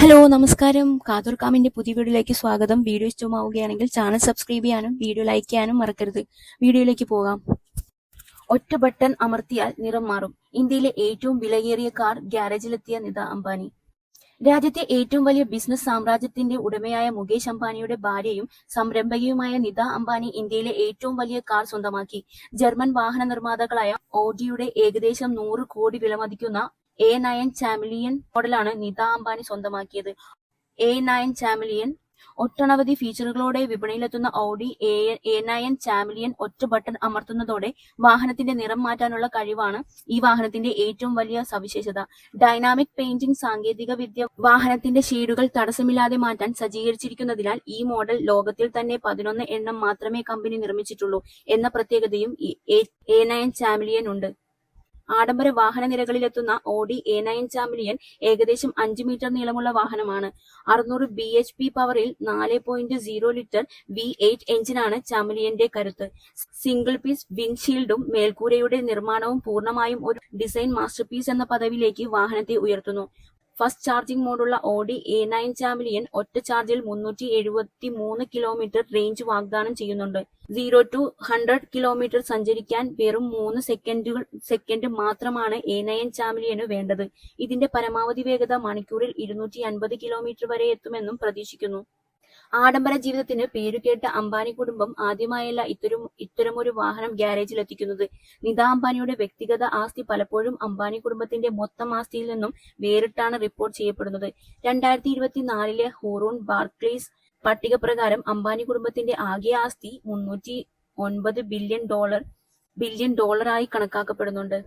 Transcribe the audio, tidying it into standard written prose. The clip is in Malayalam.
ഹലോ നമസ്കാരം. കാതോർക്കാമിന്റെ പുതിയ വീഡിയോയിലേക്ക് സ്വാഗതം. വീഡിയോ ഇഷ്ടമാവുകയാണെങ്കിൽ ചാനൽ സബ്സ്ക്രൈബ് ചെയ്യാനും വീഡിയോ ലൈക്ക് ചെയ്യാനും മറക്കരുത്. വീഡിയോയിലേക്ക് പോകാം. ഒറ്റ ബട്ടൺ അമർത്തിയാൽ നിറം മാറും. ഇന്ത്യയിലെ ഏറ്റവും വിലയേറിയ കാർ ഗ്യാരേജിലെത്തിയ നിത അംബാനി. രാജ്യത്തെ ഏറ്റവും വലിയ ബിസിനസ് സാമ്രാജ്യത്തിന്റെ ഉടമയായ മുകേഷ് അംബാനിയുടെ ഭാര്യയും സംരംഭകയുമായ നിത അംബാനി ഇന്ത്യയിലെ ഏറ്റവും വലിയ കാർ സ്വന്തമാക്കി. ജർമ്മൻ വാഹന നിർമ്മാതാക്കളായ ഓഡിയുടെ ഏകദേശം 100 കോടി വിലമതിക്കുന്ന A9 ചാമ്പിയൻ മോഡലാണ് നിത അംബാനി സ്വന്തമാക്കിയത്. A9 ചാമ്പിയൻ ഒട്ടനവധി ഫീച്ചറുകളോടെ വിപണിയിലെത്തുന്ന ഓഡി A9 ചാമ്പിയൻ ഒറ്റ ബട്ടൺ അമർത്തുന്നതോടെ വാഹനത്തിന്റെ നിറം മാറ്റാനുള്ള കഴിവാണ് ഈ വാഹനത്തിന്റെ ഏറ്റവും വലിയ സവിശേഷത. ഡൈനാമിക് പെയിന്റിംഗ് സാങ്കേതിക വിദ്യ വാഹനത്തിന്റെ ഷെയ്ഡുകൾ തടസ്സമില്ലാതെ മാറ്റാൻ സജ്ജീകരിച്ചിരിക്കുന്നതിനാൽ ഈ മോഡൽ ലോകത്തിൽ തന്നെ 11 എണ്ണം മാത്രമേ കമ്പനി നിർമ്മിച്ചിട്ടുള്ളൂ എന്ന പ്രത്യേകതയും A9 ചാമ്പിയൻ ഉണ്ട്. ആഡംബര വാഹന നിരകളിലെത്തുന്ന ഓഡി A9 ചാമ്പിയൻ ഏകദേശം 5 മീറ്റർ നീളമുള്ള വാഹനമാണ്. 600 bhp പവറിൽ 4.0 ലിറ്റർ V8 എഞ്ചിനാണ് ചാമ്പിയന്റെ കരുത്ത്. സിംഗിൾ പീസ് വിൻഡ്ഷീൽഡും മേൽക്കൂരയുടെ നിർമ്മാണവും പൂർണ്ണമായും ഒരു ഡിസൈൻ മാസ്റ്റർപീസ് എന്ന പദവിയിലേക്ക് വാഹനത്തെ ഉയർത്തുന്നു. ഫസ്റ്റ് ചാർജിംഗ് മോഡുള്ള ഓഡി A9 ചാമ്പിയൻ ഒറ്റ ചാർജിൽ 373 കിലോമീറ്റർ റേഞ്ച് വാഗ്ദാനം ചെയ്യുന്നുണ്ട്. 0 to 100 കിലോമീറ്റർ സഞ്ചരിക്കാൻ വെറും 3 സെക്കൻഡ് മാത്രമാണ് A9 ചാമ്പിയനു വേണ്ടത്. ഇതിന്റെ പരമാവധി വേഗത മണിക്കൂറിൽ 250 കിലോമീറ്റർ വരെ എത്തുമെന്നും പ്രതീക്ഷിക്കുന്നു. ആഡംബര ജീവിതത്തിന് പേരുകേട്ട അംബാനി കുടുംബം ആദ്യമായല്ല ഇത്തരമൊരു വാഹനം ഗ്യാരേജിലെത്തിക്കുന്നത്. നിത അംബാനിയുടെ വ്യക്തിഗത ആസ്തി പലപ്പോഴും അംബാനി കുടുംബത്തിന്റെ മൊത്തം ആസ്തിയിൽ നിന്നും വേറിട്ടാണ് റിപ്പോർട്ട് ചെയ്യപ്പെടുന്നത്. 2024 ഹൂറൂൺ ബാർക്ലേസ് പട്ടിക പ്രകാരം അംബാനി കുടുംബത്തിന്റെ ആകെ ആസ്തി $309 ബില്യൺ ആയി കണക്കാക്കപ്പെടുന്നുണ്ട്.